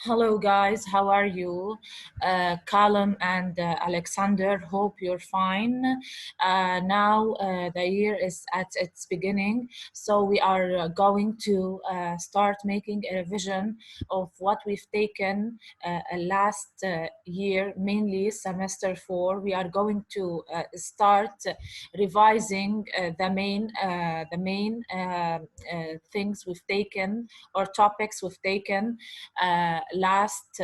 Hello guys, how are you? Callum and Alexander, hope you're fine. Now the year is at its beginning, so we are going to start making a revision of what we've taken last year, mainly semester 4. We are going to start revising the main things we've taken or topics we've taken last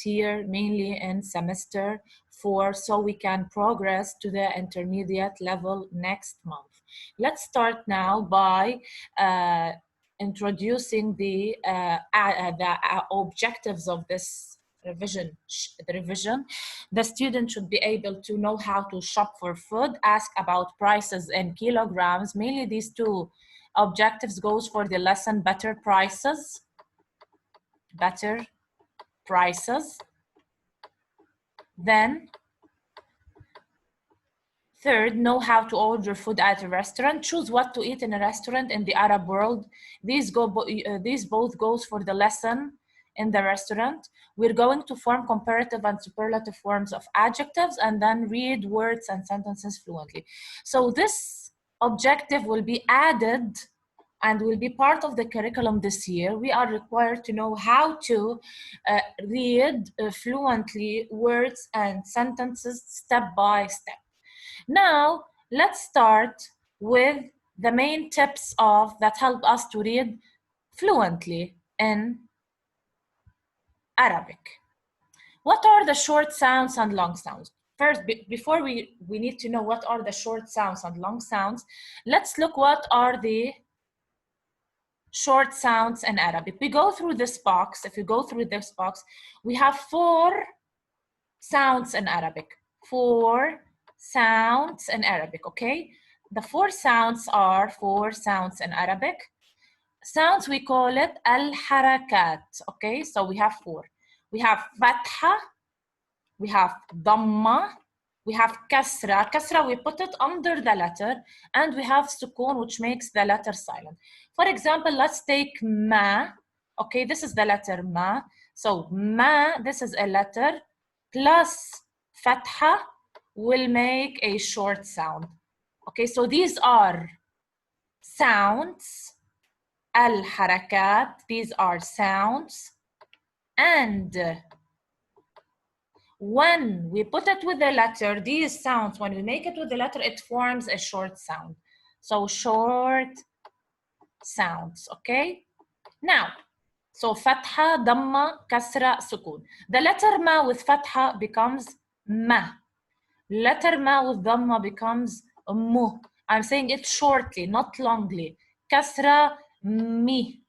year, mainly in semester 4, so we can progress to the intermediate level next month. Let's start now by introducing the objectives of this revision. The student should be able to know how to shop for food, ask about prices in kilograms. Mainly these two objectives goes for the lesson better prices. Then third, know how to order food at a restaurant. Choose what to eat in a restaurant in the Arab world. These both goes for the lesson in the restaurant. We're going to form comparative and superlative forms of adjectives and then read words and sentences fluently. So this objective will be added and will be part of the curriculum this year. We are required to know how to read fluently words and sentences step by step. Now, let's start with the main tips that help us to read fluently in Arabic. What are the short sounds and long sounds? First, before we need to know what are the short sounds and long sounds, let's look what are the short sounds in Arabic. We go through this box. If you go through this box, we have 4 sounds in Arabic. 4 sounds in Arabic, okay? The 4 sounds are 4 sounds in Arabic. Sounds, we call it al-harakat, okay? So we have 4. We have fatha, we have dhamma, we have kasra. Kasra, we put it under the letter, and we have sukun, which makes the letter silent. For example, let's take ma. Okay, this is the letter ma. So ma, this is a letter, plus fatha will make a short sound. Okay, so these are sounds, al-harakat, these are sounds, and when we put it with the letter, these sounds, when we make it with the letter, it forms a short sound. So short sounds, okay? Now, so fatha, dhamma, kasra, sukun. The letter ma with fatha becomes ma. Letter ma with dhamma becomes mu. I'm saying it shortly, not longly. Kasra, mi.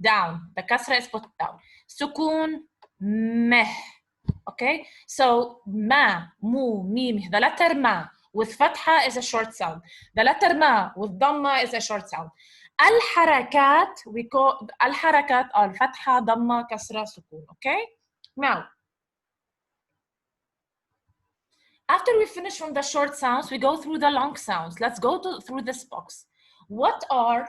Down. The kasra is put down. Sukun, meh. Okay, so ma, mu, mim, the letter ma with fatha is a short sound. The letter ma with dhamma is a short sound. Al-harakat, we call al-harakat are fatha, dhamma, kasra, sukun. Okay, now after we finish from the short sounds, we go through the long sounds. Let's go through this box. What are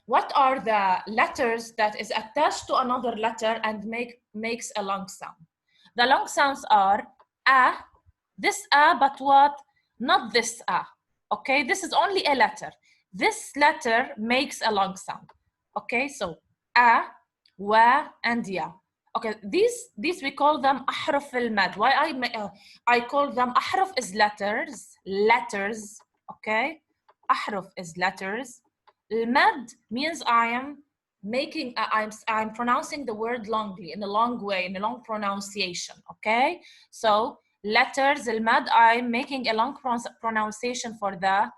the letters that is attached to another letter and makes a long sound? The long sounds are a, this a, but what? Not this a. Okay, this is only a letter. This letter makes a long sound. Okay, so a, wa, and ya. Okay, these we call them ahruf al-mad. Why I call them ahruf is letters. Okay, ahruf is letters. Al-mad means I am making I'm pronouncing the word longly, in a long way, in a long pronunciation. Okay, so letters al-mad, I'm making a long pronunciation for the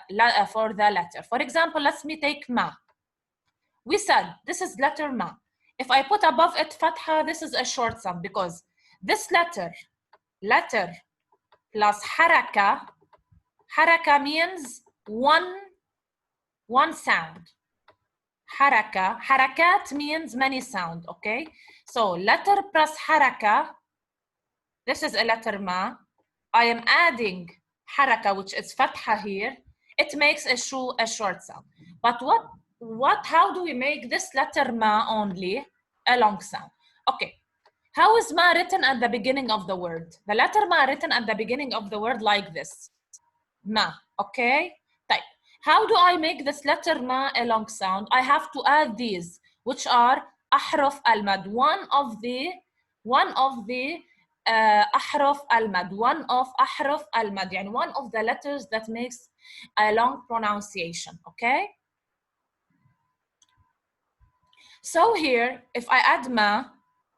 letter. For example, let me take ma. We said this is letter ma. If I put above it fatha, this is a short sound because this letter plus haraka means one sound. Harakat means many sound, okay? So letter plus haraka, this is a letter ma. I am adding haraka, which is fatha here. It makes a short sound. But what how do we make this letter ma only a long sound? Okay, how is ma written at the beginning of the word? The letter ma written at the beginning of the word like this, ma, okay? Type. How do I make this letter ma a long sound? I have to add these, which are ahruf al-mad, one of the ahruf al-mad, one of ahruf al-mad, يعني one of the letters that makes a long pronunciation, okay? So here, if I add ma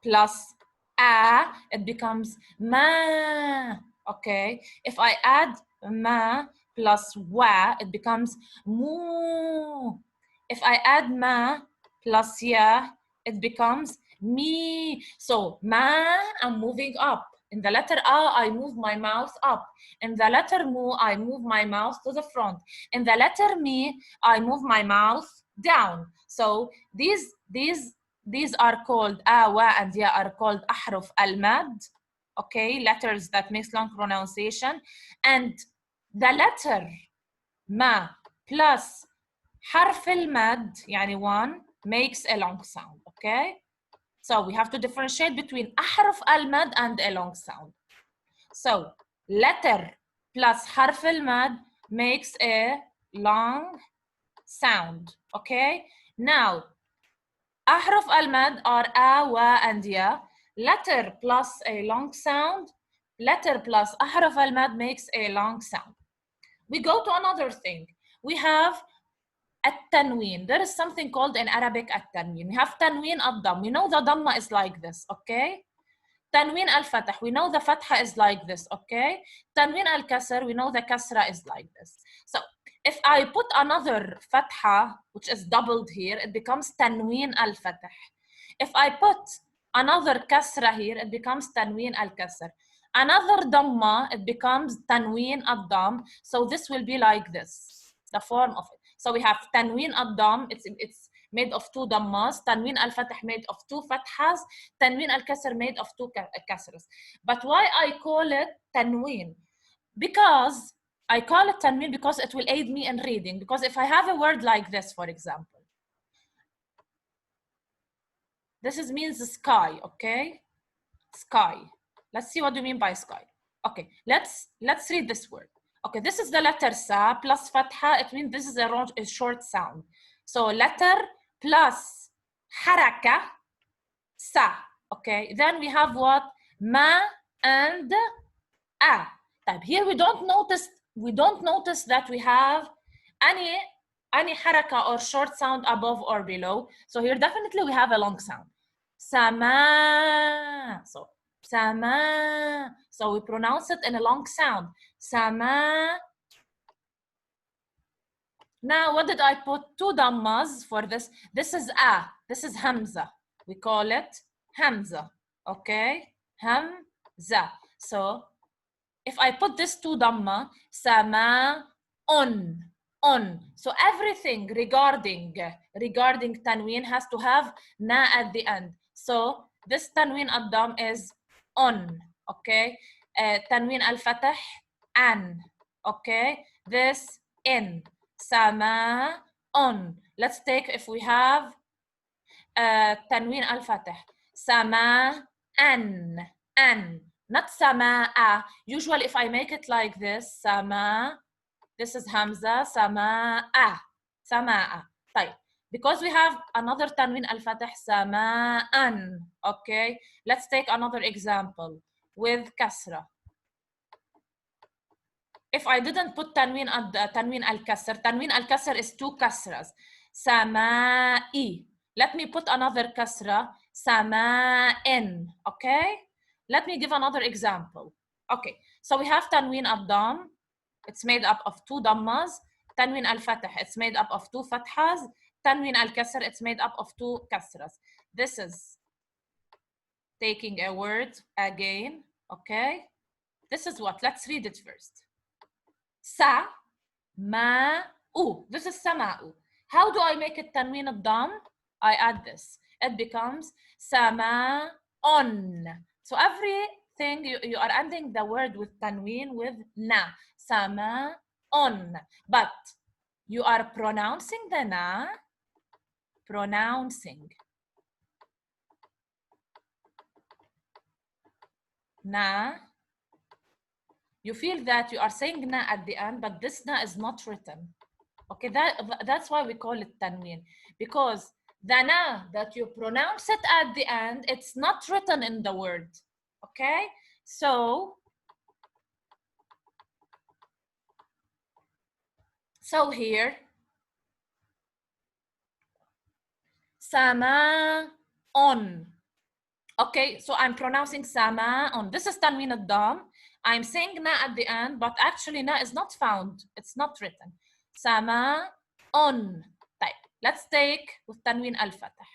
plus a, it becomes ma, okay? If I add ma plus wa, it becomes mu. If I add ma plus ya, it becomes me. So ma, I'm moving up. In the letter a, I move my mouth up. In the letter mu, I move my mouth to the front. In the letter mi, I move my mouth down. So these are called a, wa, and ya are called ahruf al-mad, okay, letters that makes long pronunciation. And the letter ma plus harf al-mad, يعني one, makes a long sound, okay? So we have to differentiate between ahruf al-mad and a long sound. So letter plus harf al-mad makes a long sound, okay? Now, ahruf al-mad are a, wa, and ya. Letter plus a long sound, letter plus ahruf al-mad makes a long sound. We go to another thing. We have at-tanween. There is something called in Arabic at-tanween. We have tanween ad-dam. We know the dhamma is like this, okay? Tanween al-fatah, we know the fatha is like this, okay? Tanween al-kasr, we know the kasra is like this. So if I put another fatha, which is doubled here, it becomes tanween al-fatah. If I put another kasra here, it becomes tanween al-kasr. Another dhamma, it becomes tanween ad-dam. So this will be like this, the form of it. So we have tanween ad-dam, it's made of two dhammas, tanween al-fatah made of two fathas, tanween al-kasr made of two kasras. But why I call it tanween? Because I call it tanween because it will aid me in reading. Because if I have a word like this, for example, this means sky, okay? Sky. Let's see what do you mean by sky. Okay, let's read this word. Okay, this is the letter sa plus fatha. It means this is a short sound. So letter plus haraka, sa. Okay, then we have what? Ma and a. Type. Here we don't notice that we have any haraka or short sound above or below. So here definitely we have a long sound. Sama. So sama. So we pronounce it in a long sound. Sama. Now, what did I put? Two dhammas for this. This is a. This is hamza. We call it hamza. Okay? Hamza. So if I put this two dhamma, sama, on. So everything regarding tanween has to have na at the end. So this tanween ad-dam is on. Okay? Tanween al-fatah, an. Okay? This in. Sama, on. Let's take if we have tanween al-fatah. Sama, an. Not sama'a. Usually if I make it like this, sama, this is hamza, sama'a. Sama'a. طيب. Because we have another tanween al-fatah, sama'an. Okay? Let's take another example with kasra. If I didn't put tanween al-kasr is two kasras. Sama'i. Let me put another kasra. Sama'in. Okay? Let me give another example. Okay. So we have tanween ad-dam. It's made up of two dhammas. Tanween al-fatah. It's made up of two fathas. Tanween al-kasr. It's made up of two kasras. This is taking a word again. Okay? This is what? Let's read it first. Sa, ma, u. This is sama'u. How do I make it tanween ad-dam? I add this. It becomes sama'on. So everything you are ending the word with tanween with na. Sama'on. But you are pronouncing the na pronouncing na, you feel that you are saying na at the end, but this na is not written. Okay, that's why we call it tanween, because the na that you pronounce it at the end, it's not written in the word. Okay, so here, sama on. Okay, so I'm pronouncing sama on. This is tanween ad-dam. I'm saying na at the end, but actually na is not found. It's not written. Sama on. Let's take with tanween al-fatah.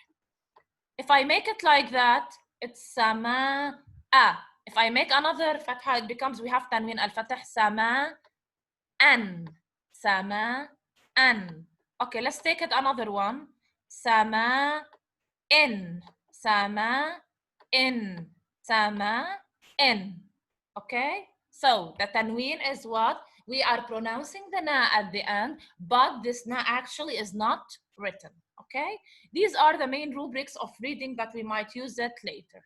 If I make it like that, it's sama a. If I make another fatha, it becomes, we have tanween al-fatah, sama an. Sama an. Okay, let's take it another one. Sama in. Sama in. Sama in. Okay, so the tanween is what? We are pronouncing the na at the end, but this na actually is not written. Okay, these are the main rubrics of reading that we might use it later.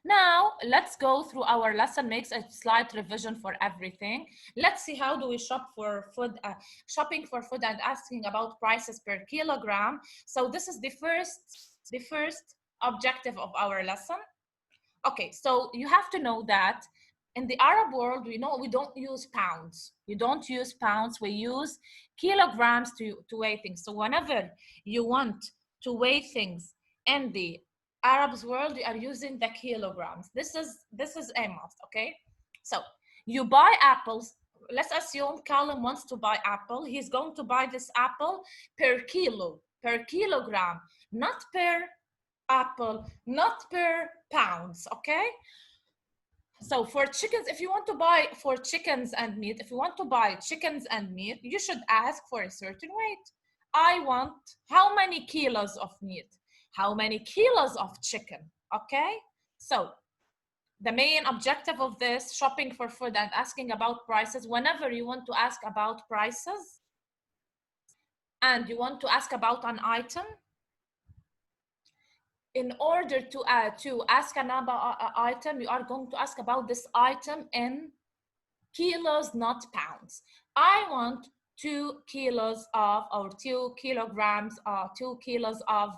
Now, let's go through our lesson, makes a slight revision for everything. Let's see how do we shop for food, shopping for food and asking about prices per kilogram. So this is the first objective of our lesson. Okay, so you have to know that in the Arab world, we know we don't use pounds. We don't use pounds, we use kilograms to weigh things. So whenever you want to weigh things in the Arab's world, we are using the kilograms. This is a must, okay? So you buy apples. Let's assume Callum wants to buy apple. He's going to buy this apple per kilo, per kilogram, not per apple, not per pounds, okay? So for chickens, if you want to buy for chickens and meat, if you want to buy chickens and meat, you should ask for a certain weight. I want how many kilos of meat, how many kilos of chicken, okay? So the main objective of this, shopping for food and asking about prices, whenever you want to ask about prices and you want to ask about an item, in order to ask another item, you are going to ask about this item in kilos, not pounds. I want 2 kilos of, or 2 kilograms, or 2 kilos of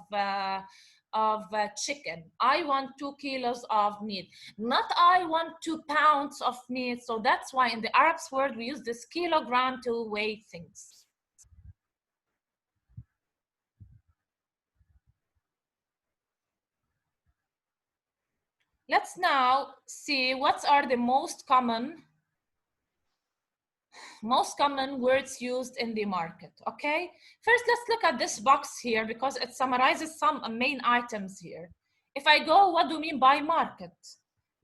chicken. I want 2 kilos of meat, not I want 2 pounds of meat. So that's why in the Arab's world, we use this kilogram to weigh things. Let's now see what are the most common words used in the market, okay? First, let's look at this box here because it summarizes some main items here. If I go, what do you mean by market?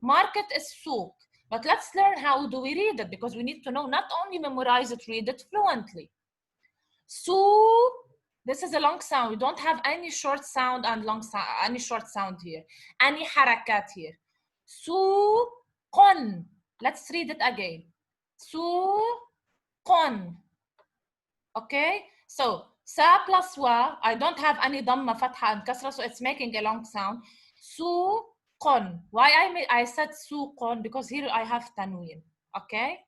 Market is souk, but let's learn how do we read it, because we need to know, not only memorize it, read it fluently. Souk, this is a long sound. We don't have any short sound and long sound, any short sound here, any harakat here. Soukon, let's read it again. Soukon. Okay, so sa plus wa, I don't have any dhamma, fatha, and kasra, so it's making a long sound. Suqon. Why I said suqon? Because here I have tanween. Okay,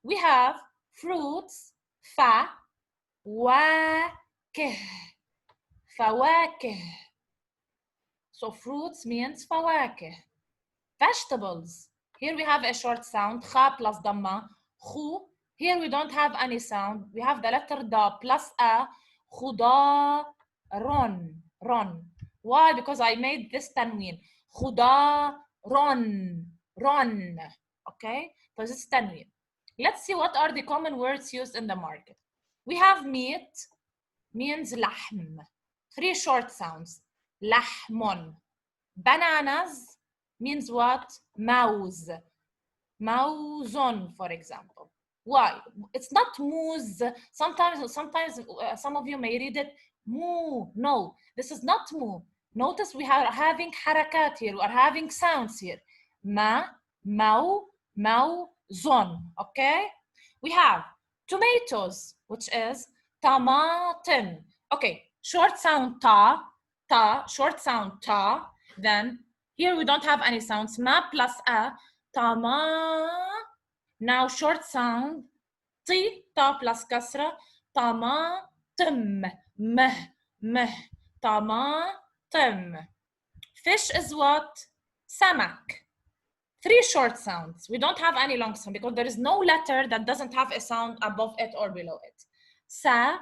we have fruits, fa, wakih, fawakih. So fruits means fawakih. Vegetables. Here we have a short sound, kha plus dhamma, khu. Here we don't have any sound. We have the letter da plus a, khudaron, ron. Why? Because I made this tanween. Khudaron, ron. Okay, so this is tanween. Let's see what are the common words used in the market. We have meat, means lahm. 3 short sounds, lahmon. Bananas means what? Mouse. Mauzon, for example. Why? It's not moose. Sometimes some of you may read it moo. No, this is not moo. Notice we are having harakat here. We are having sounds here. Ma, mau, mauzon. Okay? We have tomatoes, which is طماطم. Okay, short sound ta, ta, short sound ta. Then here we don't have any sounds. Ma plus a, tama. Now short sound ti, ta plus kasra, tamatim, meh, meh, tamatim. Fish is what? Samak. 3 short sounds. We don't have any long sound because there is no letter that doesn't have a sound above it or below it. Sa,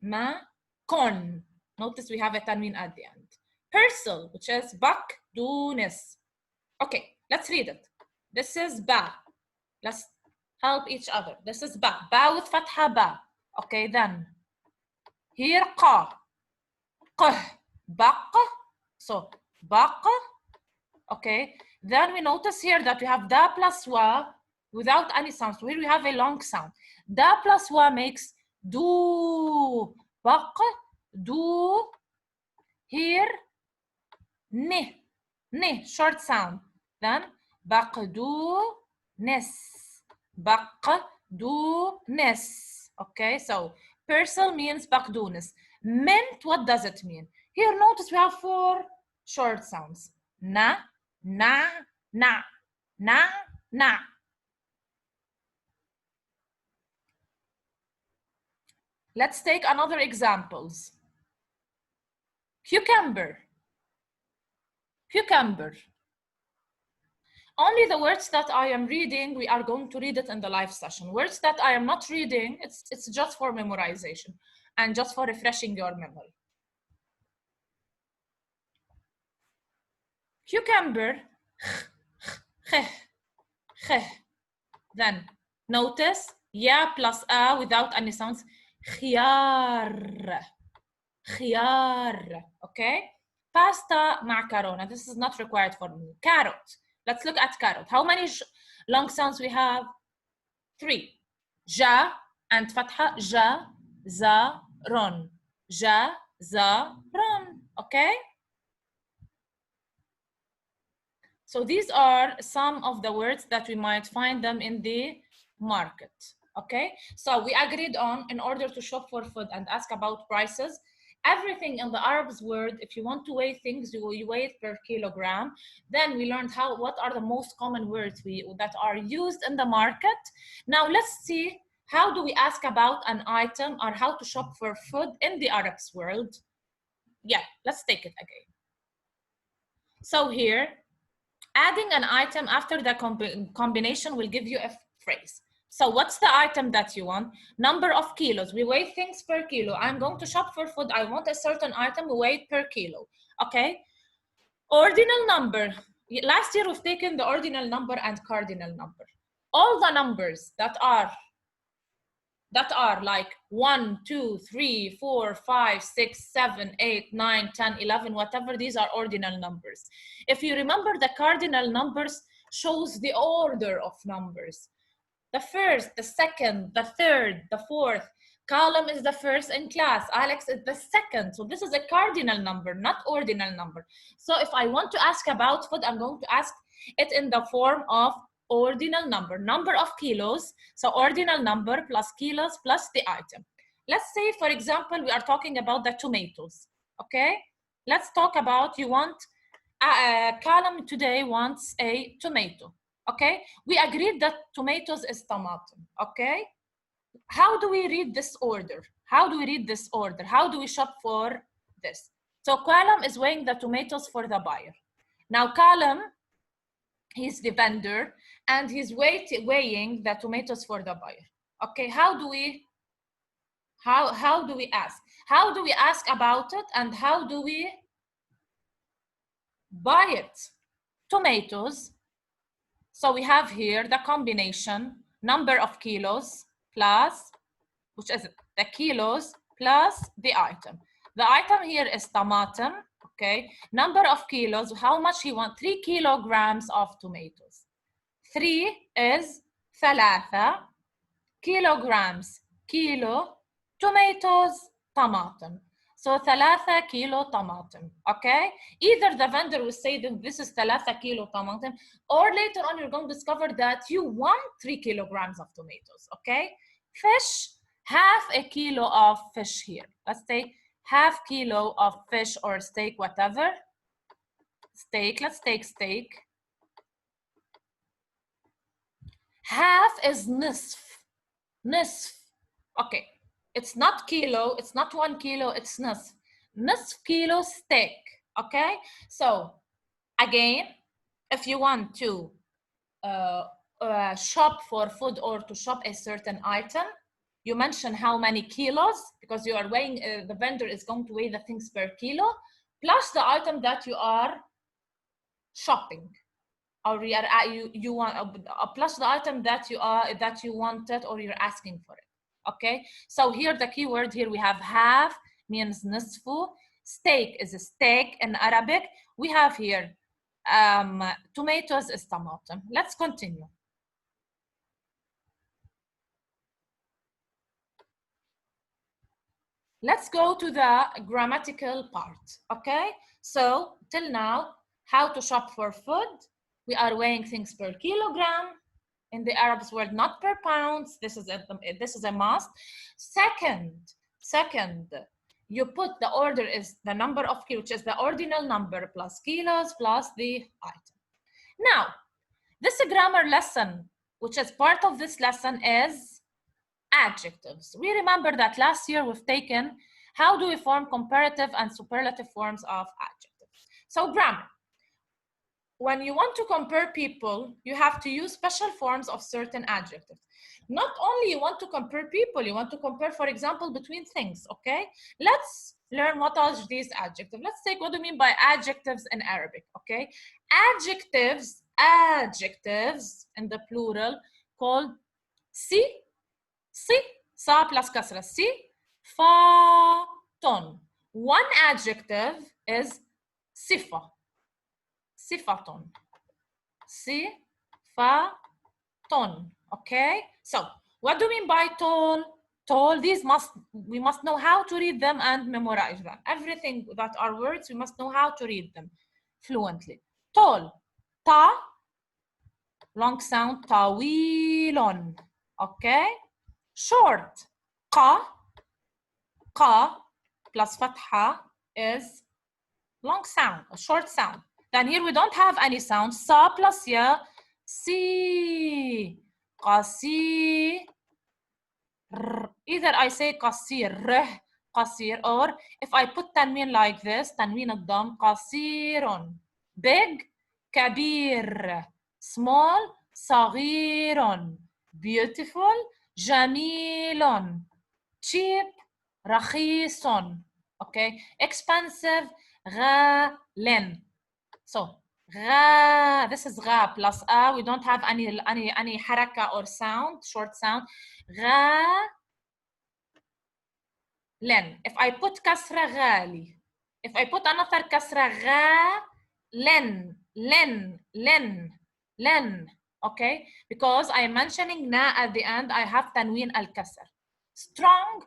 ma, kon. Notice we have a tanween at the end. Pencil, which is bakdunis. Okay, let's read it. This is ba. Let's help each other. This is ba. Ba with fatha ba. Okay, then. Here qa. Qh. Baq. So, baq. Okay, then we notice here that we have da plus wa without any sound. So here we have a long sound. Da plus wa makes do, baq, do. Here, ne, short sound. Then baqdunis, baqdunis. Okay, so Persil means baqdunis. Mint, what does it mean? Here, notice we have 4 short sounds. Na, na, na, na, na. Let's take another examples. Cucumber. Cucumber. Only the words that I am reading, we are going to read it in the live session. Words that I am not reading, it's just for memorization and just for refreshing your memory. Cucumber. Then notice ya plus a without any sounds. Khiyar. Khiyar. Okay. Pasta macarona. This is not required for me. Carrot. Let's look at carrot. How many long sounds we have? 3. Ja and fatha. Ja, za, ron. Ja, za, ron. Okay. So these are some of the words that we might find them in the market. Okay, so we agreed on, in order to shop for food and ask about prices, everything in the Arabs word, if you want to weigh things, you weigh it per kilogram. Then we learned what are the most common words that are used in the market. Now let's see, how do we ask about an item or how to shop for food in the Arabs world? Yeah, let's take it again. So here, adding an item after the combination will give you a phrase. So what's the item that you want? Number of kilos. We weigh things per kilo. I'm going to shop for food. I want a certain item weighed per kilo. Okay. Ordinal number. Last year we've taken the ordinal number and cardinal number. All the numbers that are like 1, 2, 3, 4, 5, 6, 7, 8, 9, 10, 11, whatever, these are ordinal numbers. If you remember, the cardinal numbers shows the order of numbers. The first, the second, the third, the fourth. Column is the first in class. Alex is the second. So this is a cardinal number, not ordinal number. So if I want to ask about food, I'm going to ask it in the form of ordinal number of kilos. So ordinal number plus kilos plus the item. Let's say, for example, we are talking about the tomatoes. Okay, let's talk about, you want column today wants a tomato. Okay, we agreed that tomatoes is tomatum. Okay, how do we read this order? How do we read this order? How do we shop for this? So column is weighing the tomatoes for the buyer. Now column, he's the vendor and he's weighing the tomatoes for the buyer. Okay, how do we ask? How do we ask about it and how do we buy it? Tomatoes. So we have here the combination, number of kilos plus, which is the kilos plus the item. The item here is tomatum, okay? Number of kilos, how much he wants? 3 kilograms of tomatoes. 3 is ثلاثة kilograms, kilo, tomatoes, tomatum. So 3 kilo tomatum, okay? Either the vendor will say that this is 3 kilo tomatum, or later on you're going to discover that you want 3 kilograms of tomatoes, okay? Fish, half a kilo of fish here. Let's say half kilo of fish or steak, whatever. Steak, let's take steak. Half is nisf. Nisf. Okay. It's not kilo, it's not 1 kilo, it's nisf. Nisf kilo steak. Okay. So again, if you want to shop for food or to shop a certain item, you mention how many kilos, because you are weighing, the vendor is going to weigh the things per kilo, plus the item that you are shopping, or you want plus the item that you wanted or you're asking for it. Okay, so here the keyword here we have half means nisfu. Steak is a steak in Arabic. We have here tomatoes is tomato. Let's continue. Let's go to the grammatical part. Okay, so till now, how to shop for food. We are weighing things per kilogram. In the Arabs world, not per pounds. This is a must. Second, you put the order is the number of kilos, which is the ordinal number plus kilos plus the item. Now, this grammar lesson, which is part of this lesson, is adjectives. We remember that last year we've taken how do we form comparative and superlative forms of adjectives. So grammar. When you want to compare people, you have to use special forms of certain adjectives. Not only you want to compare people, you want to compare, for example, between things, okay? Let's learn what are these adjectives. Let's take what do you mean by adjectives in Arabic, okay? Adjectives in the plural called sa plus kasra, sifatun. One adjective is sifa. Sifatun. Sifatun. Okay? So, what do we mean by tall? Tall, we must know how to read them and memorize them. Everything that are words, we must know how to read them fluently. Tall. Ta. Long sound. Tawilun. Okay? Short. Qa plus fatha is long sound, a short sound. Then here we don't have any sound. Sa plus ya, si, qasir. Either I say qasir, qasir, or if I put tanween like this, tanween al-dam, qasirun. Big, kabir. Small, صغير. Beautiful, jamilun. Cheap, رخيص. Okay, expensive, غال. So this is غا plus a. We don't have any haraka or sound, short sound. غالن. If I put kasra غالي. If I put another kasra غالن. len. Okay, because I am mentioning na at the end, I have tanween al-kasr. Strong,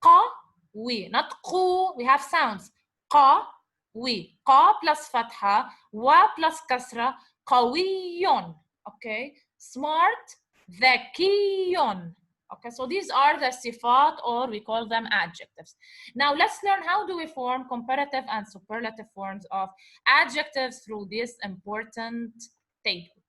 qawi, not qu. We have sounds. Qawi. Qa plus fatha, wa plus kasra, qawiyun. Okay, smart, dhakiyun. Okay, so these are the sifat, or we call them adjectives. Now let's learn how do we form comparative and superlative forms of adjectives through this important table.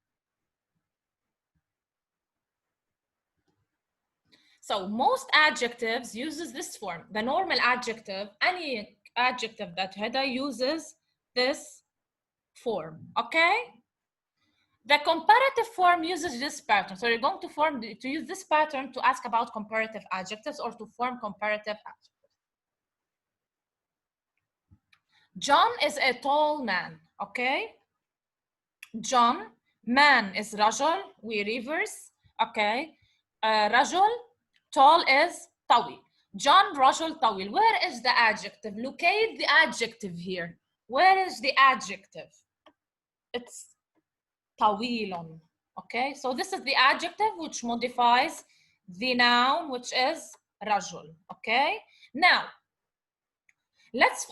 So most adjectives uses this form. The normal adjective, any adjective that Heda uses this form, okay? The comparative form uses this pattern. So you're going to use this pattern to ask about comparative adjectives or to form comparative adjectives. John is a tall man, okay? John, man is rajul, we reverse, okay? Rajul, tall is tawil. John rajul tawil. Where is the adjective? Locate the adjective here. Where is the adjective? It's tawilun. Okay, so this is the adjective which modifies the noun, which is rajul. Okay, now let's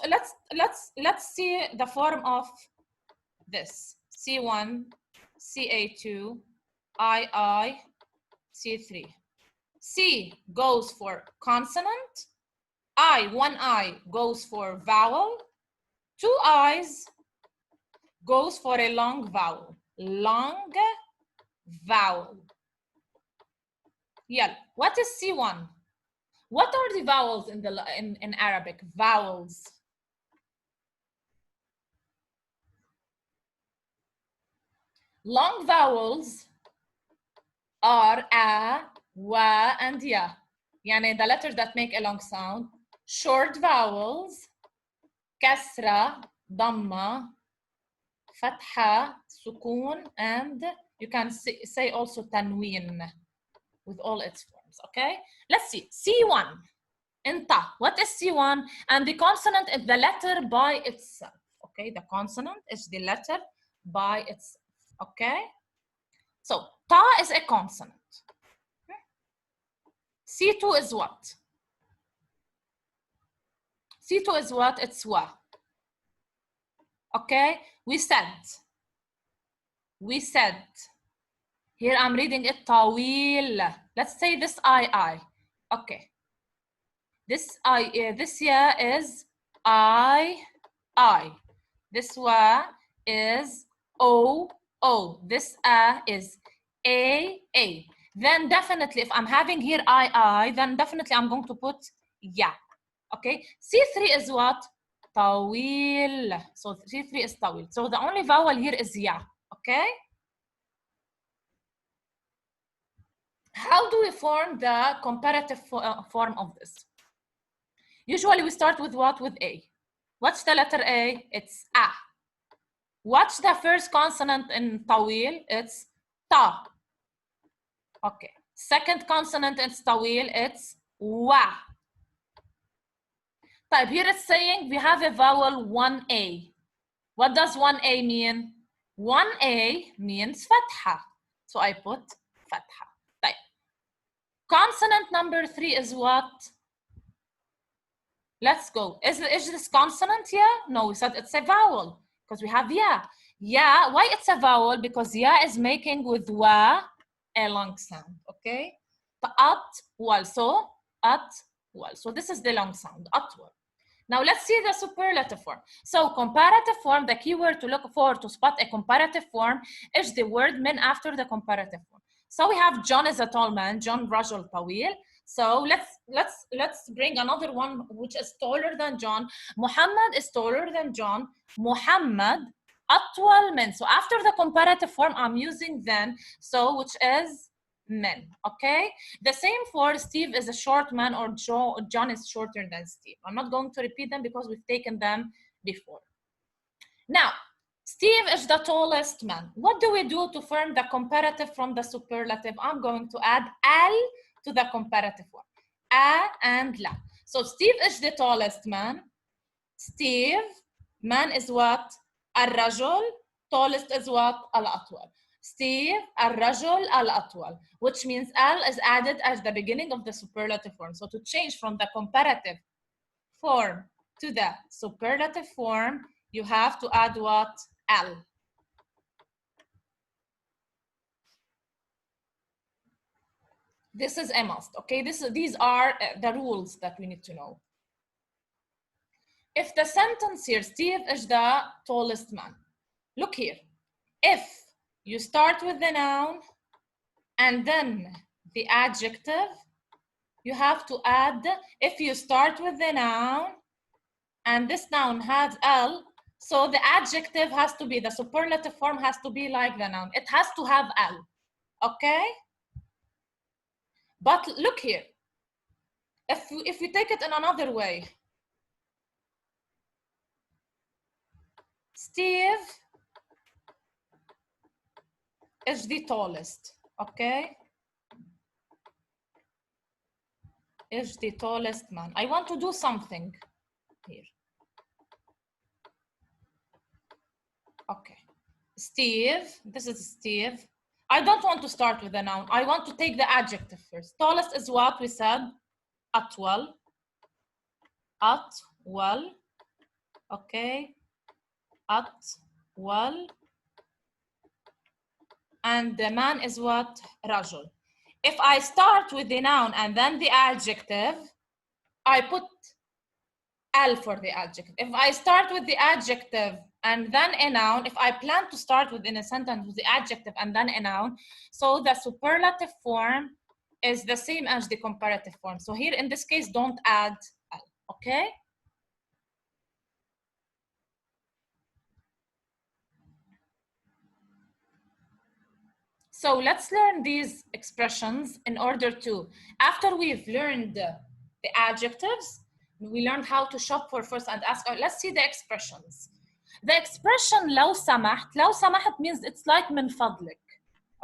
see the form of this. C1, CA2, II, C3. C goes for consonant. One I goes for vowel. 2 I's goes for a long vowel. Long vowel. Yeah. What is C1? What are the vowels in Arabic? Vowels. Long vowels are a, wa, and ya. يعني the letters that make a long sound. Short vowels, kasra, dhamma, fatha, sukun, and you can say also tanween with all its forms, okay? Let's see, C1, inta. What is C1? And the consonant is the letter by itself, okay? The consonant is the letter by itself, okay? So, ta is a consonant. C2 is what? C2 is what? It's wa. Okay, we said. Here I'm reading it tawil. Let's say this I. Okay. This ya is I. This wa is O. This is A. Then definitely if I'm having here I, then definitely I'm going to put ya. Okay, C3 is what? Tawil. So C3 is tawil. So the only vowel here is ya. Okay. How do we form the comparative form of this? Usually we start with what? With A. What's the letter A? It's A. What's the first consonant in tawil? It's ta. Okay. Second consonant in tawil, it's wa. Type here it's saying we have a vowel 1A. What does 1A mean? 1A means fatha. So I put fatha. Type. Consonant number 3 is what? Let's go. Is this consonant? Yeah? No, we said it's a vowel because we have ya. Ya, why it's a vowel? Because ya is making with wa a long sound. Okay? Atwal. So atwal. So this is the long sound. Atwal. Now let's see the superlative form. So comparative form, the keyword to look for to spot a comparative form is the word min after the comparative form. So we have John is a tall man, John rajul tawil. So let's bring another one which is taller than John. Muhammad is taller than John. Muhammad atwal min. So after the comparative form, I'm using then, so which is men, okay? The same for Steve is a short man or John is shorter than Steve. I'm not going to repeat them because we've taken them before. Now, Steve is the tallest man. What do we do to form the comparative from the superlative? I'm going to add al to the comparative one. A and la. So Steve is the tallest man. Steve, man is what? Al-rajul. Tallest is what? Al-atwal. Steve, al-rajul, al-atwal, which means al is added at the beginning of the superlative form. So to change from the comparative form to the superlative form, you have to add what? Al. This is a must, okay? These are the rules that we need to know. If the sentence here, Steve is the tallest man. Look here. If you start with the noun and then the adjective, you have to add, if you start with the noun and this noun has al, so the adjective has to be, the superlative form has to be like the noun. It has to have al, okay? But look here. If we take it in another way, Steve is the tallest, okay? Is the tallest man. I want to do something here. Okay. Steve, this is Steve. I don't want to start with a noun. I want to take the adjective first. Tallest is what we said? Atwal. Atwal. Okay. Atwal. And the man is what? Rajul. If I start with the noun and then the adjective, I put L for the adjective. If I start with the adjective and then a noun, if I plan to start within a sentence with the adjective and then a noun, so the superlative form is the same as the comparative form. So here in this case, don't add L, okay? So let's learn these expressions in order to, after we've learned the adjectives, we learned how to shop for first and ask, let's see the expressions. The expression لو سمحت means it's like من فضلك,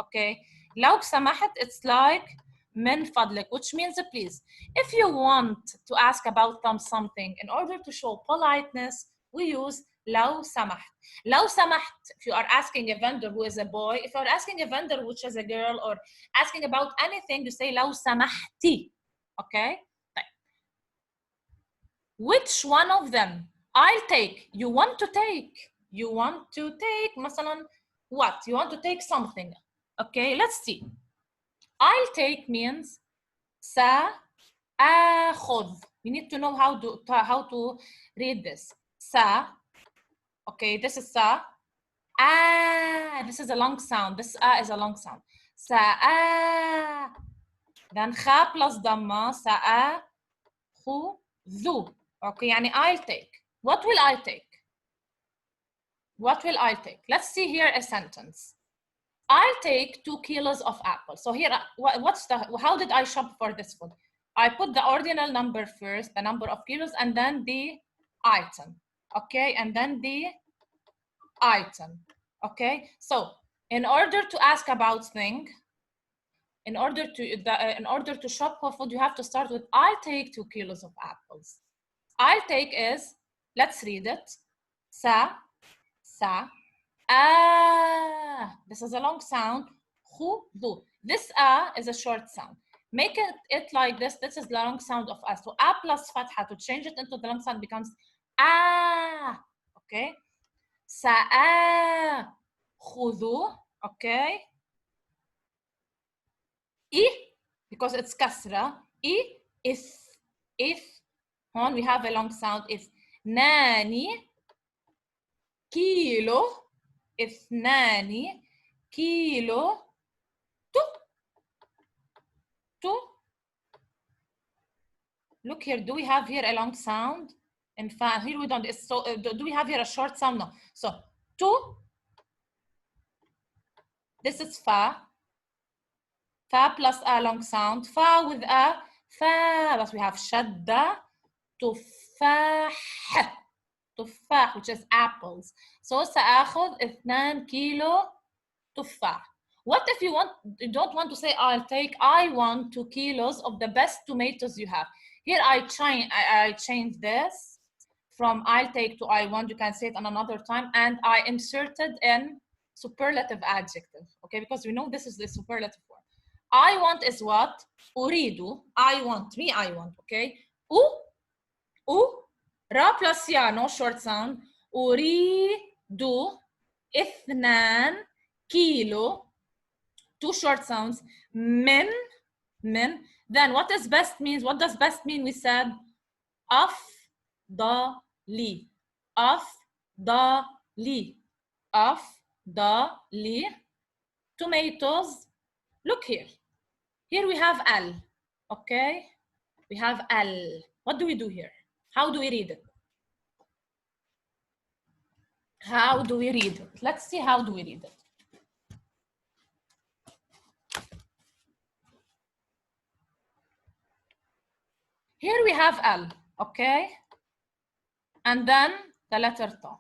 okay? لو سمحت, it's like من فضلك, which means please. If you want to ask about something, in order to show politeness, we use لو سمحت. لو سمحت, if you are asking a vendor who is a boy, if you are asking a vendor which is a girl, or asking about anything, you say لو سمحتي, okay? Which one of them? I'll take. You want to take. You want to take, مثلا, what? You want to take something. Okay, let's see. I'll take means سآخذ. You need to know how to read this. Okay, this is sa. This is a long sound. This is a long sound. Then خا plus ضمة. سآخذ. Okay, يعني I'll take. What will I take? What will I take? Let's see here a sentence. I'll take 2 kilos of apples. So here, how did I shop for this food? I put the ordinal number first, the number of kilos, and then the item. Okay, and then the item. Okay, so in order to ask about thing, in order to shop for food, you have to start with I'll take 2 kilos of apples. I'll take is, let's read it. This is a long sound. This is a short sound. Make it like this. This is the long sound of So plus fatha, to change it into the long sound, becomes okay. سآخذ, okay. Because it's kasra. If on we have a long sound. اثنان كيلو. اثنان كيلو. تو. Look here, do we have here a long sound? In fact, here we don't. So do we have here a short sound? No. So two. This is fa. Fa plus a long sound. Fa with a. Fa, but we have shadda. تفاح. تفاح, which is apples. So سآخذ 2 كيلو تفاح. What if you don't want to say I'll take, I want 2 kilos of the best tomatoes you have. Here I changed this from I'll take to I want. You can say it on another time, and I inserted in superlative adjective, okay, because we know this is the superlative form. I want is what? أريد. I want, me, I want, okay. Ra plus ya, no short sound. أريد 2 كيلو. 2 short sounds. من. Then what does best means? What does best mean? We said أفضلي. أفضلي. أفضلي. Tomatoes. Look here. Here we have L. Okay? We have L. What do we do here? How do we read it? How do we read it? Let's see how do we read it. Here we have L, okay? And then the letter Ta,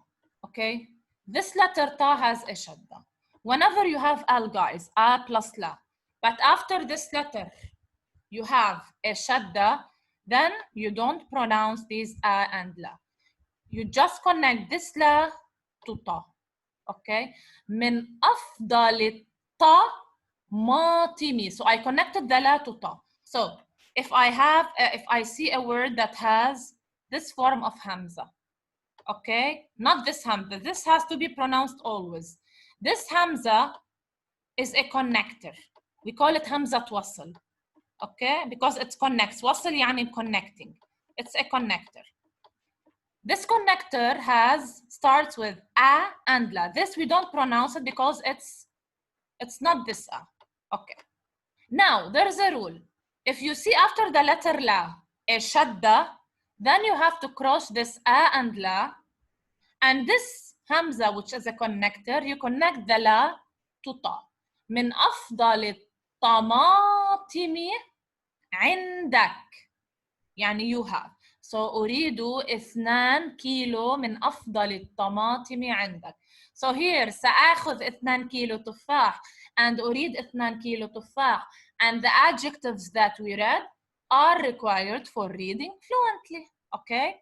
okay? This letter Ta has a shadda. Whenever you have L, guys, A plus La, but after this letter, you have a shadda, then you don't pronounce these A and La. You just connect this La to Ta, okay? من أفضل الطماطم. So I connected the La to Ta. So if I see a word that has this form of Hamza, okay? Not this Hamza. This has to be pronounced always. This Hamza is a connector. We call it همزة وصل. Okay, because it connects. وصل يعني connecting. It's a connector. This connector starts with a and la. This we don't pronounce it because it's not this a. Okay. Now there is a rule. If you see after the letter la a shadda, then you have to cross this a and la, and this hamza, which is a connector, you connect the la to ta. من أفضل الطماطم عندك. يعني you have. So أريد 2 كيلو من أفضل الطماطم عندك. So here سآخذ 2 كيلو تفاح and أريد 2 كيلو تفاح, and the adjectives that we read are required for reading fluently. Okay?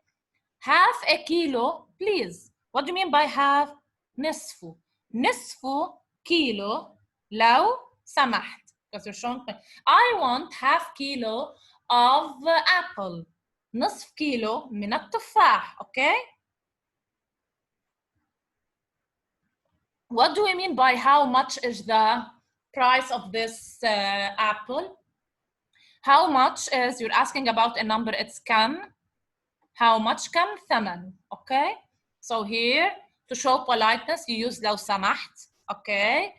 Half a kilo, please. What do you mean by half? نصف. نصف كيلو لو سمحت. I want half kilo of apple. نصف كيلو من التفاح. Okay? What do we mean by how much is the price of this apple? How much is, you're asking about a number, it's كم. How much كم ثمن. Okay? So here, to show politeness, you use لو سمحت. Okay?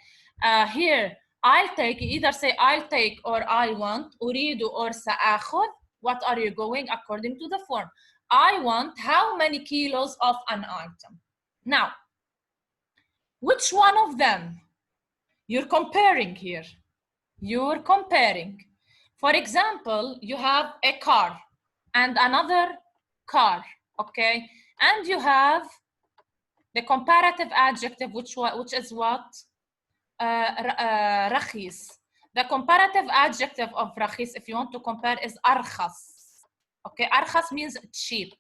Here, I'll take, you either say I'll take or I want, أريد or سآخذ. What are you going according to the form? I want how many kilos of an item. Now, which one of them? You're comparing here. You're comparing. For example, you have a car and another car, okay? And you have the comparative adjective, which is what? رخيص. The comparative adjective of رخيص, if you want to compare, is أرخص. Okay, أرخص means cheap.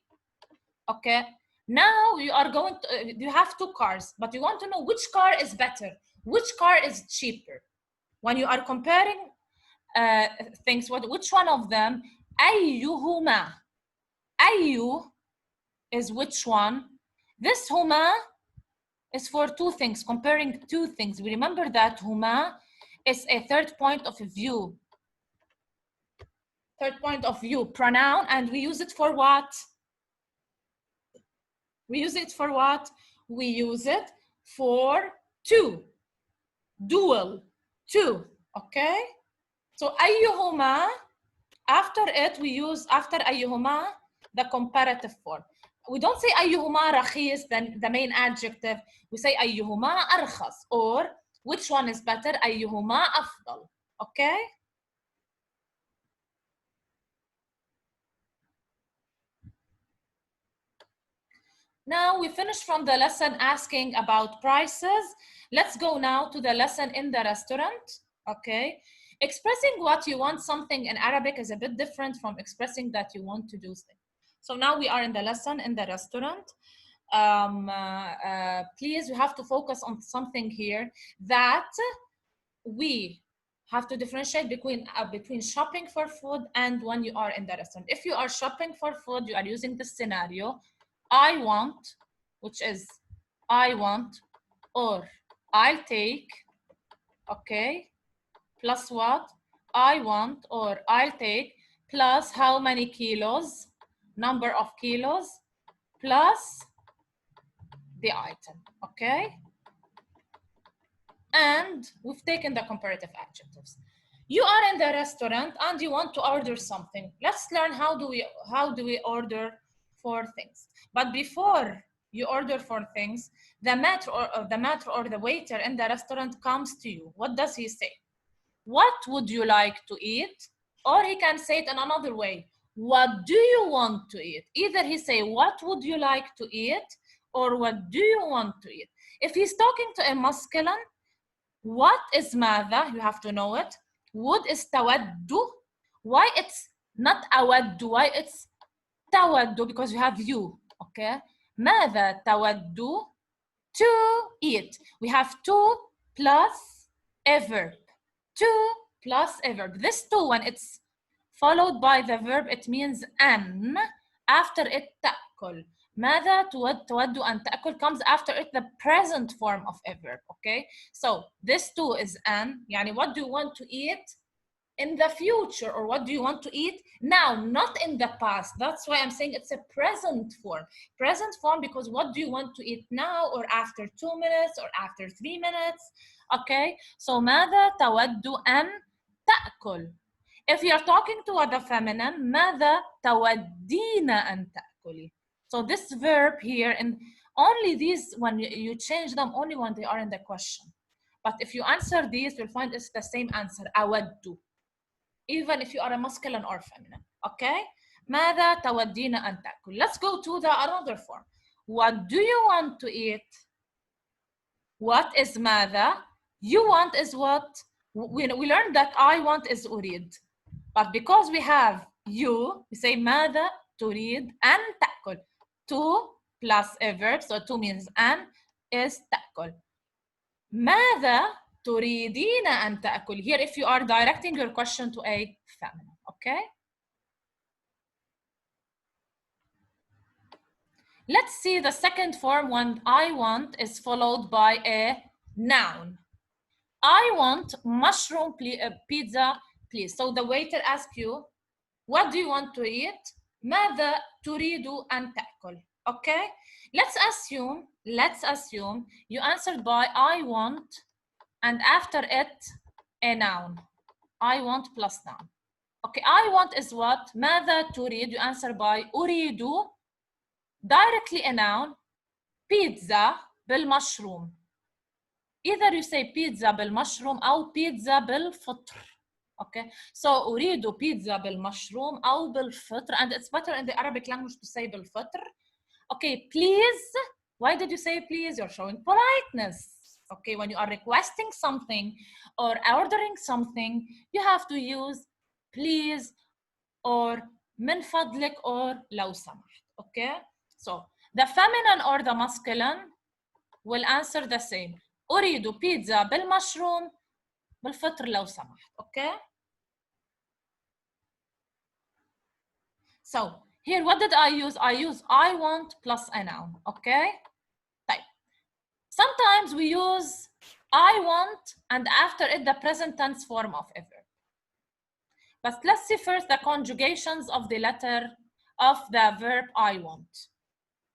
Okay, now you are going to, you have 2 cars, but you want to know which car is better, which car is cheaper. When you are comparing things, which one of them? أيهما. أي is which one? This هما is for 2 things, comparing 2 things. We remember that هما is a third point of view. Third point of view pronoun, and we use it for what? We use it for what? We use it for 2. Dual. 2. Okay? So أيهما, after it we use, after أيهما, the comparative form. We don't say أيهما رخيص, then the main adjective. We say أيهما أرخص, or which one is better? أيهما أفضل. Okay? Now we finished from the lesson asking about prices. Let's go now to the lesson in the restaurant. Okay? Expressing what you want something in Arabic is a bit different from expressing that you want to do things. So now we are in the lesson in the restaurant. Please, you have to focus on something here, that we have to differentiate between shopping for food and when you are in the restaurant. If you are shopping for food, you are using the scenario I want, which is I want, or I'll take, okay, plus what? I want or I'll take, plus how many kilos, number of kilos, plus the item, okay? And we've taken the comparative adjectives. You are in the restaurant and you want to order something. Let's learn how do we order for things. But before you order for things, the maître or the waiter in the restaurant comes to you. What does he say? What would you like to eat? Or he can say it in another way. What do you want to eat? Either he say, what would you like to eat? Or what do you want to eat? If he's talking to a masculine, what is ماذا? You have to know it. Would is تود. Why it's not أود? Why it's تود? Because you have you. Okay. ماذا تود to eat? We have to plus a verb. To plus a verb. This to, when it's followed by the verb, it means an. After it تأكل. ماذا تود أن تأكل comes after it the present form of a verb. Okay, so this too is an. يعني what do you want to eat in the future, or what do you want to eat now, not in the past. That's why I'm saying it's a present form. Present form because what do you want to eat now, or after 2 minutes, or after 3 minutes. Okay, so ماذا تود أن تأكل. If you're talking to the feminine, ماذا تودين أن تأكلي. So this verb here, and only these, when you change them, only when they are in the question. But if you answer these, you'll find it's the same answer, أود. Even if you are a masculine or feminine. Okay? ماذا تودين أن تأكل. Let's go to the another form. What do you want to eat? What is ماذا? You want is what? We learned that I want is أريد. But because we have you, we say ماذا تريد أن تأكل. To plus a verb, so to means أن is تأكل. ماذا تريدين أن تأكل. Here, if you are directing your question to a feminine, okay? Let's see the second form when I want is followed by a noun. I want mushroom pizza, please. So the waiter asks you, what do you want to eat? ماذا تريد أن تأكل. Okay? Let's assume you answered by I want, and after it, a noun. I want plus noun. Okay, I want is what? ماذا تريد? You answer by أريد. Directly a noun. Pizza بالمشروم. Either you say pizza بالمشروم أو pizza بالفطر. Okay, so أريد pizza بالمشروم أو بالفطر, and it's better in the Arabic language to say بالفطر. Okay, please. Why did you say please? You're showing politeness. Okay, when you are requesting something or ordering something, you have to use please or من فضلك or لو سمحت. Okay, so the feminine or the masculine will answer the same. أريد بيتزا بالمشروم بالفطر لو سمحت. Okay, so here what did I use? I use I want plus a noun. Okay, sometimes we use I want and after it the present tense form of a verb. But let's see first the conjugations of the letter of the verb I want.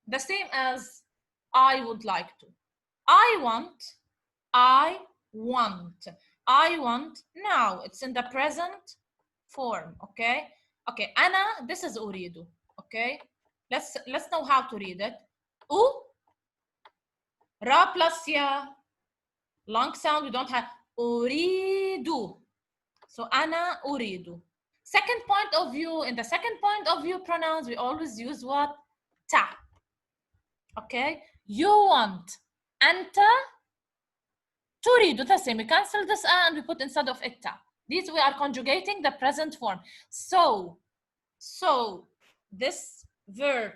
The same as I would like to. I want, I want. I want now. It's in the present form, okay? Okay, أنا, this is أريد, okay? Let's know how to read it. U, ra plus ya. Long sound, we don't have أريد. So أنا أريد. Second point of view, in the second point of view pronouns, we always use what? Ta. Okay? You want. أنت تريد. The same. We cancel this and we put instead of it ta. These we are conjugating the present form. So this verb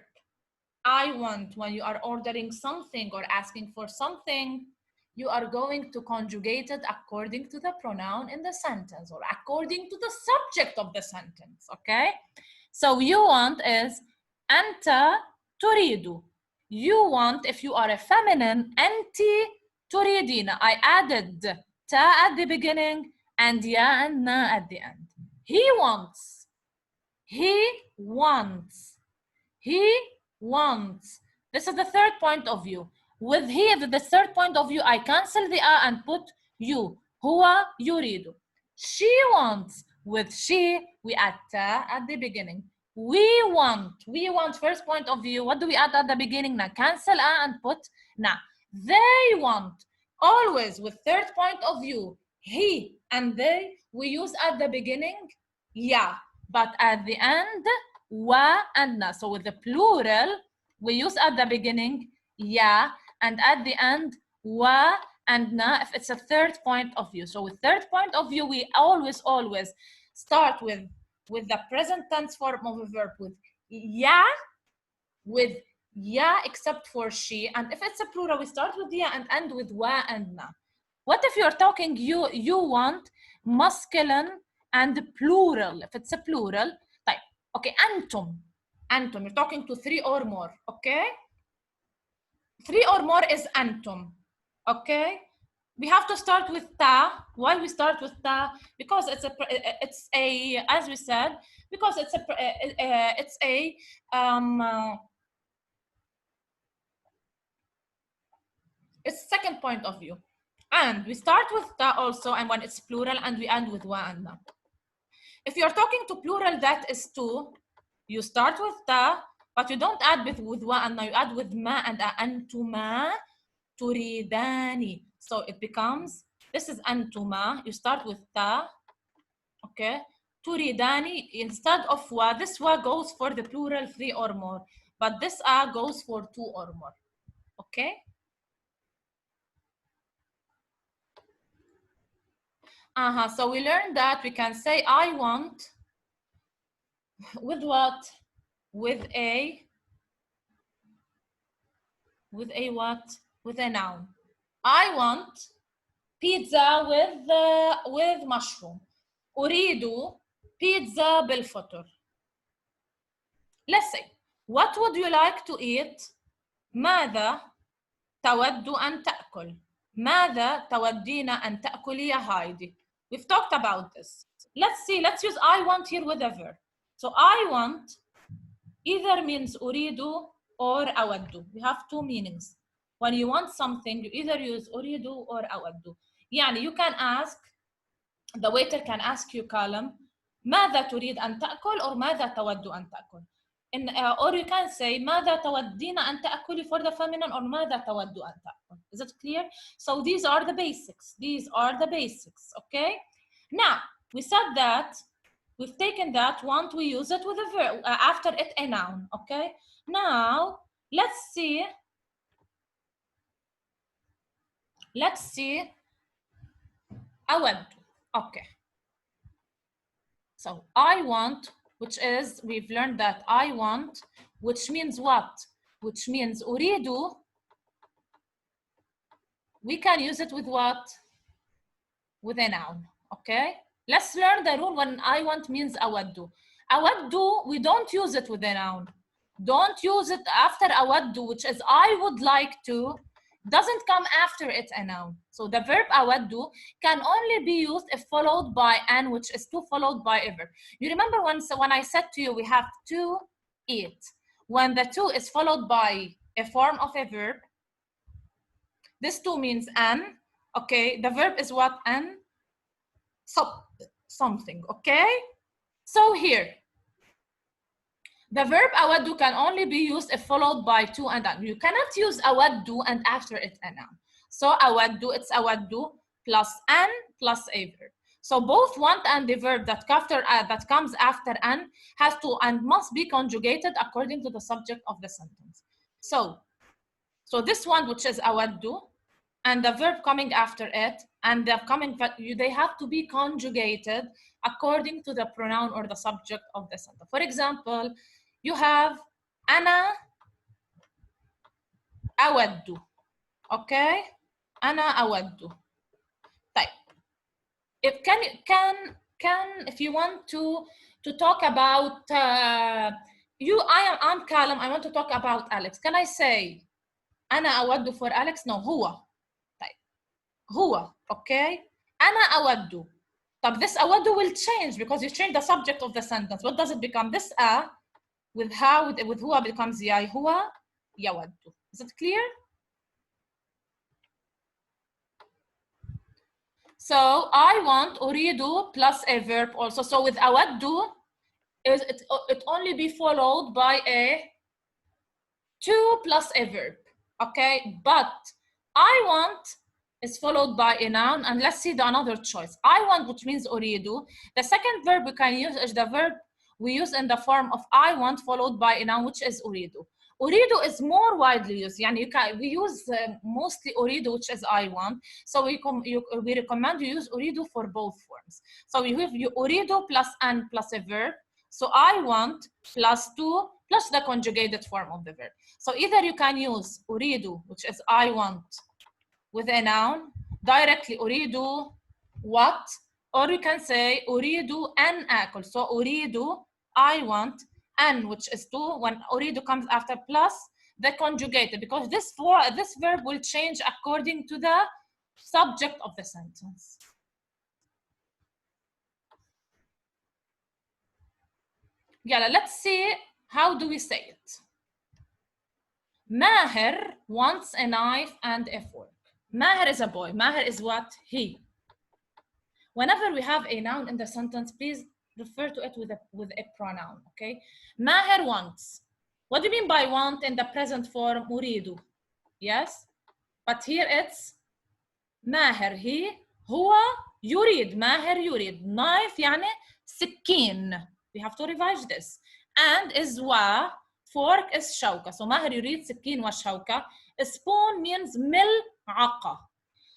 I want, when you are ordering something or asking for something, you are going to conjugate it according to the pronoun in the sentence or according to the subject of the sentence, okay? So you want is أنت تريد. You want, if you are a feminine, أنت تريدين. I added ta at the beginning and ya and na at the end. He wants. He wants. He wants. This is the third point of view. With here, the third point of view, I cancel the a and put you. هو يريد. She wants. With she, we add ta at the beginning. We want. First point of view. What do we add at the beginning? Now cancel a and put na. They want. Always with third point of view, he and they, we use at the beginning ya, but at the end wa and na. So with the plural, we use at the beginning ya and at the end wa and na if it's a third point of view. So with third point of view, we always start with the present tense form of a verb with ya, except for she, and if it's a plural, we start with ya and end with wa and na. What if you're talking you want masculine and plural? If it's a plural, طيب. Okay, أنتم. أنتم. You're talking to 3 or more, okay? 3 or more is أنتم, okay? We have to start with ta. Why we start with ta? Because it's a as we said, because it's second point of view. And we start with ta also, and when it's plural, and we end with wa and na. If you're talking to plural that is two, you start with ta, but you don't add with wa and na, you add with ma and أنتما تريدان. So it becomes, this is أنتما, you start with ta, okay? تريدان instead of wa, this wa goes for the plural 3 or more, but this a goes for 2 or more, okay? So we learned that we can say I want with what? With a what? With a noun. I want pizza with mushroom. أريد pizza بالفطر. Let's say, what would you like to eat? ماذا تود أن تأكل؟ ماذا تودين أن تأكلي يا هايدي? We've talked about this. Let's see, let's use I want here with a verb. So I want either means أريد or أود. We have two meanings. When you want something, you either use أريد or أود. يعني you can ask, the waiter can ask you column, ماذا تريد أن تأكل or ماذا تود أن تأكل. Or you can say ماذا تودين أن تأكلي for the feminine or ماذا تود أن تأكل. Is it clear? So these are the basics. These are the basics, okay? Now, we said that we've taken that, want, we use it with a verb, after it a noun, okay? Now, let's see أود, okay. So I want, which is, we've learned that I want, which means what? Which means أريد, we can use it with what? With a noun, okay? Let's learn the rule when I want means أود. أود, we don't use it with a noun. Don't use it after أود, which is I would like to, doesn't come after it a noun. So the verb أود can only be used if followed by an, which is to followed by a verb. You remember when I said to you we have to eat. When the to is followed by a form of a verb, this to means an, okay? The verb is what? An something, okay? So here, the verb أود can only be used if followed by to and an. You cannot use أود and after it a noun. So أود, it's أود plus an plus a verb. So both want and the verb that comes after an has to and must be conjugated according to the subject of the sentence. So this one, which is أود, and the verb coming after it, and they have to be conjugated according to the pronoun or the subject of the sentence. For example, you have أنا أود, okay? أنا أود. طيب, if if you want to talk about I'm Callum, I want to talk about Alex. Can I say أنا أود for Alex? No, هو. هو, okay? أنا أود. طب this أود will change because you change the subject of the sentence. What does it become? This with how with هو becomes يا هو يود. Is it clear? So I want أريد plus a verb also. So with أود it only be followed by a to plus a verb, okay? But I want is followed by a noun, and let's see another choice. I want, which means أريد. The second verb we can use is the verb we use in the form of I want followed by a noun, which is أريد. أريد is more widely used. يعني we use mostly أريد, which is I want. So we recommend you use أريد for both forms. So you have أريد plus an plus a verb. So I want plus to plus the conjugated form of the verb. So either you can use أريد, which is I want, with a noun directly أريد what, or you can say أريد أن آكل. So أريد, I want أن which is to, when أريد comes after plus the conjugated, because this verb will change according to the subject of the sentence. Yeah, let's see how do we say it. Maher wants a knife and a fork. Maher is a boy. Maher is what? He. Whenever we have a noun in the sentence, please refer to it with a pronoun, okay? Maher wants. What do you mean by want in the present form? أريد. Yes? But here it's ماهر. He, هو يريد. ماهر يريد. Knife يعني سكين. We have to revise this. And is wa, fork is شوكة. So ماهر يريد سكين وشوكة. Spoon means ملعقة.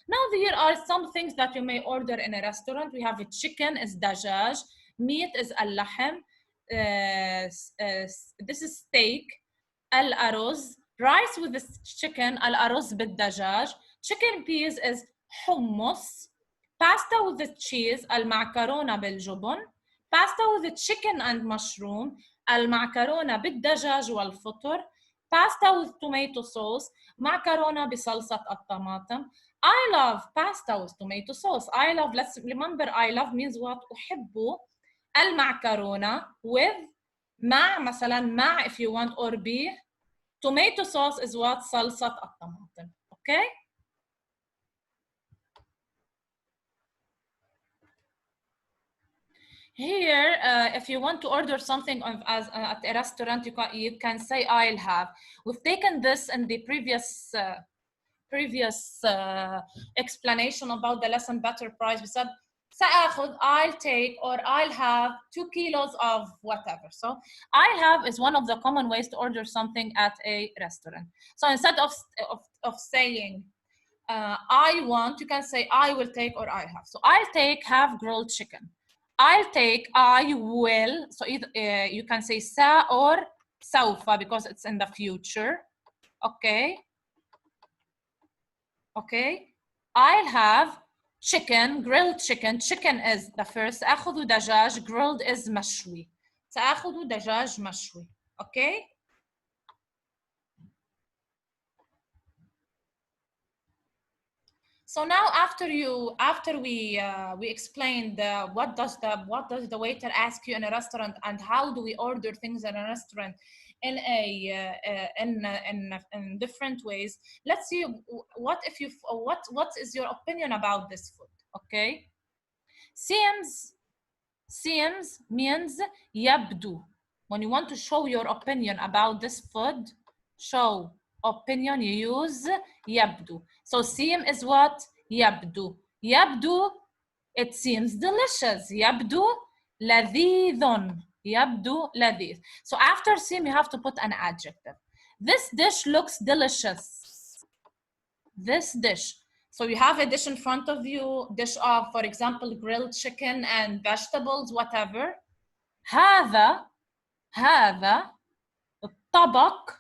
Now there are some things that you may order in a restaurant. We have a chicken is دجاج. Meat is اللحم. This is steak. الأرز. Rice with the chicken. الأرز بالدجاج. Chicken peas is hummus. Pasta with the cheese. المعكرونة بالجبن. Pasta with the chicken and mushroom. المعكرونة بالدجاج والفطر. Pasta with tomato sauce. معكرونة بصلصة الطماطم. I love pasta with tomato sauce. I love, let's remember, I love means what? أحب المعكرونة with مع مثلا مع if you want or be. Tomato sauce is what? صلصة الطماطم. Okay? Here, if you want to order something at a restaurant, you can say I'll have. We've taken this in the previous explanation about the lesson better price. We said سأخذ, I'll take, or I'll have 2 kilos of whatever. So I'll have is one of the common ways to order something at a restaurant. So instead of saying I want, you can say I will take or I have. So I'll take half grilled chicken. I'll take, I will. So either, you can say sa or سوف because it's in the future. Okay. Okay. I'll have chicken, grilled chicken. Chicken is the first. سأخذ دجاج. Grilled is مشوي. سأخذ دجاج مشوي. Okay. So now after we explained what does the waiter ask you in a restaurant and how do we order things in a restaurant in different ways. Let's see what is your opinion about this food. Okay. Seems means يبدو. When you want to show your opinion about this food, show opinion, you use يبدو. So seem is what? يبدو. يبدو, it seems delicious. يبدو لذيذ. يبدو لذيذ. So after seem, you have to put an adjective. This dish looks delicious. This dish. So you have a dish in front of you, dish of, for example, grilled chicken and vegetables, whatever. هذا الطبق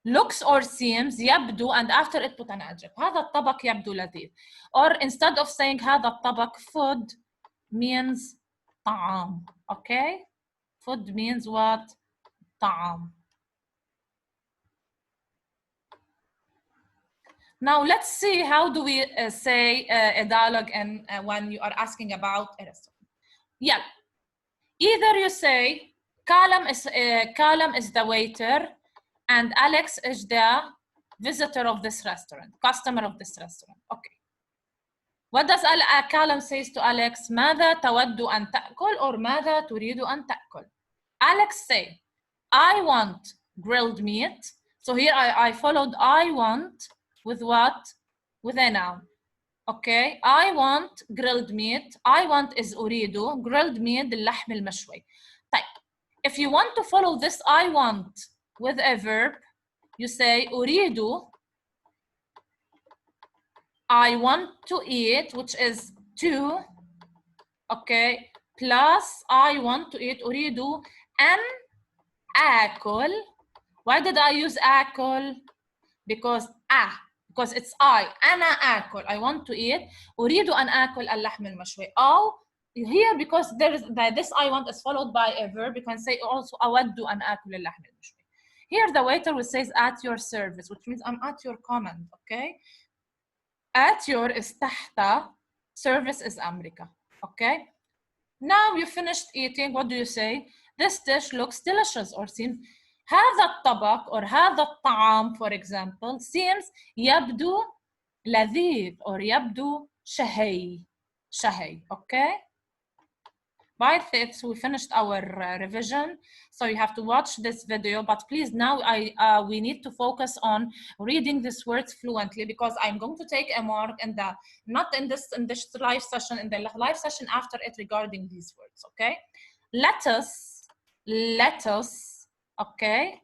looks or seems يبدو, and after it put an adjective. هذا الطبق يبدو لذيذ. Or instead of saying هذا الطبق, food means طعام. Okay? Food means what? طعام. Now let's see how do we say a dialogue and when you are asking about a restaurant. Yeah. Either you say Kalam is the waiter and Alex is the visitor of this restaurant, customer of this restaurant. Okay. What does Kalam says to Alex? ماذا تود أن تأكل or ماذا تريد أن تأكل? Alex say, I want grilled meat. So here I followed I want with what? With a noun. Okay. I want grilled meat. I want is أريد. Grilled meat اللحم المشوي. طيب. If you want to follow this I want with a verb, you say أريد. I want to eat, which is to. Okay. Plus I want to eat أريد أن آكل. Why did I use آكل? Because it's I. أنا آكل. I want to eat. أريد أن آكل اللحم المشوي. أو here because there is this I want is followed by a verb. You can say also أود أن آكل اللحم المشوي. Here the waiter will say at your service, which means I'm at your command, okay? At your is تحت, service is أمريكا, okay? Now you finished eating, what do you say? This dish looks delicious or seems هذا الطبق or هذا الطعام for example seems يبدو لذيذ or يبدو شهي. Okay? By this, we finished our revision. So you have to watch this video, but please now we need to focus on reading these words fluently because I'm going to take a mark in the, not in this live session, in the live session after it regarding these words, okay? Lettuce, okay?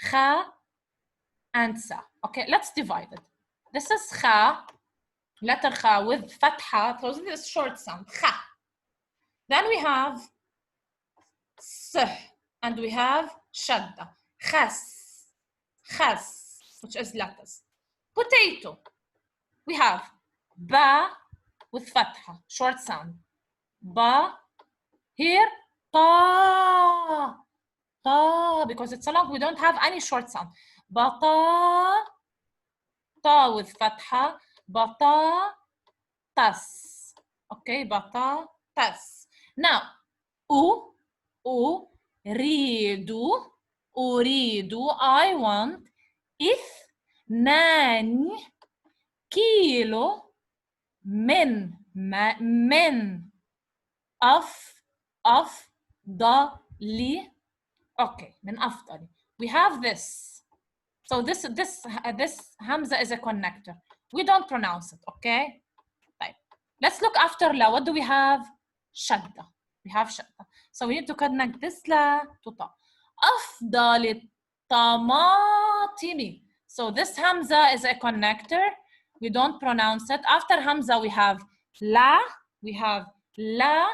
Kha and sa, okay? Let's divide it. This is kha, letter kha with fatha, so this is short sound, kha. Then we have sih, and we have shadda, khas, which is lettuce. Potato, we have ba with fatha, short sound. Ba, here, ta, because it's a long, we don't have any short sound. Bata, ta with fatha, bata, tas. Okay, bata, tas. Now, أريد, I want, اثنان كيلو من أفضل. Okay, من أفضل. We have this. So this Hamza is a connector. We don't pronounce it, okay? Right. Let's look after la. What do we have? Shadda. We have shadda. So we need to connect this la to ta. أفضل الطماطم. So this Hamza is a connector. We don't pronounce it. After Hamza, we have la. We have la.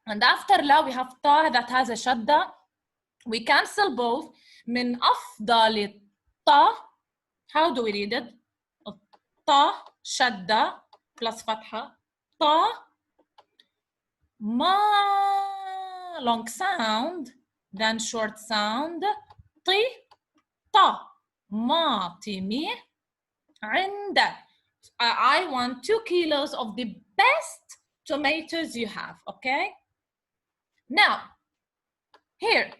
And after la, we have ta that has a shadda. We cancel both. من أفضل الطا. How do we read it? Ta, shadda, plus fatha. Ta. Ma, long sound, then short sound. Ti, ta. Matimi. عندك. I want 2 kilos of the best tomatoes you have, okay? Now, here,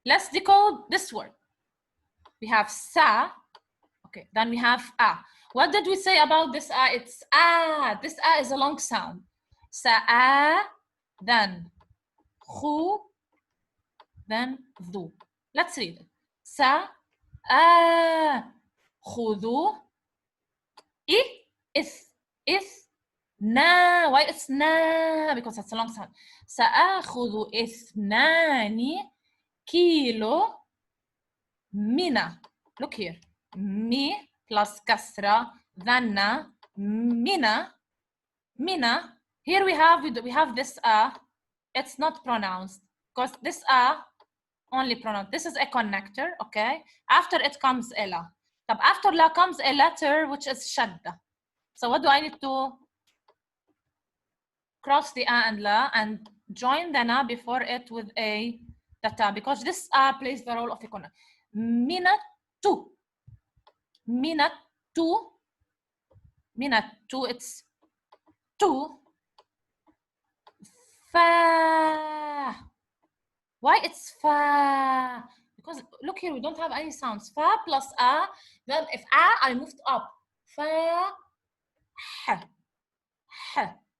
let's decode this word. We have sa, okay, then we have a. What did we say about this a? It's a. This a is a long sound. Sa, then khu, then dhu. Let's read it. Sa, khudhu, na. Why it's na? Because it's a long sound. سآخذ 2 كيلو mina. Look here. Mi plus kasra, dhanna, mina. Here we have this a. It's not pronounced because this a only pronounced. This is a connector, okay? After it comes ela. After la comes a letter which is shadda. So what do I need to cross the a and la and join the na before it with a ta, because this a plays the role of a connector. Minatu, it's 2. Fa. Why it's fa? Because look here, we don't have any sounds. Fa plus a. Then if a, I moved up. Fa, ha.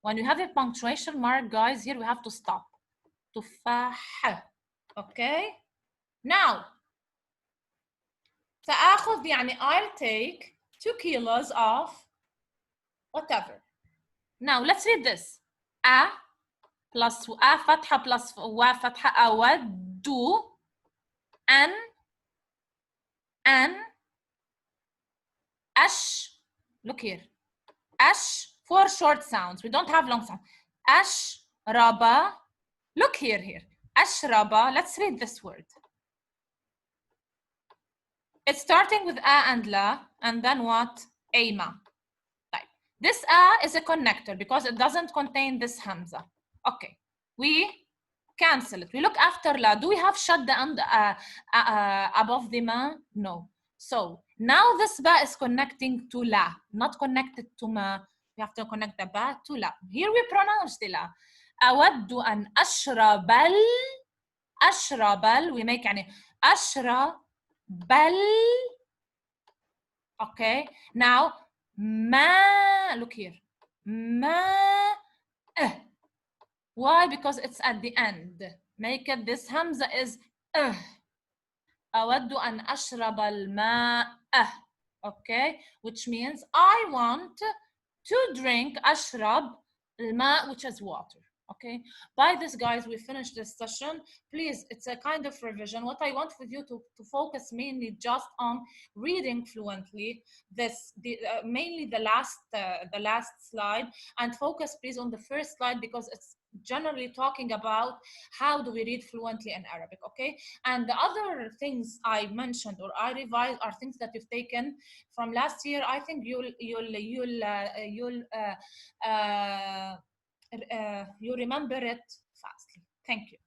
When you have a punctuation mark, guys, here we have to stop. To fa, ha. Okay? Now, سآخذ يعني I'll take 2 kilos of whatever. Now, let's read this. A plus a fatha plus wa fatha أود أن أش. Look here. أش, 4 short sounds. We don't have long sounds. أشرب. Look here. أشرب. Let's read this word. It's starting with a and la, and then what? Aima. Right. This is a connector because it doesn't contain this hamza. Okay, we cancel it. We look after la. Do we have shadda above the ma? No. So now this ba is connecting to la, not connected to ma. We have to connect the ba to la. Here we pronounce the la. أود أن أشرب أشرب. We make يعني أشرب. Okay. Now ما. Look here. ما. Why? Because it's at the end. Make it this hamza is أود أن أشرب الماء. Okay, which means I want to drink أشرب الماء, which is water. Okay, by this, guys, we finished this session. Please, it's a kind of revision. What I want with you to focus mainly just on reading fluently, mainly the last slide, and focus please on the first slide because it's generally talking about how do we read fluently in Arabic. Okay, and the other things I mentioned or I revised are things that you've taken from last year. I think you'll remember it fastly. Thank you.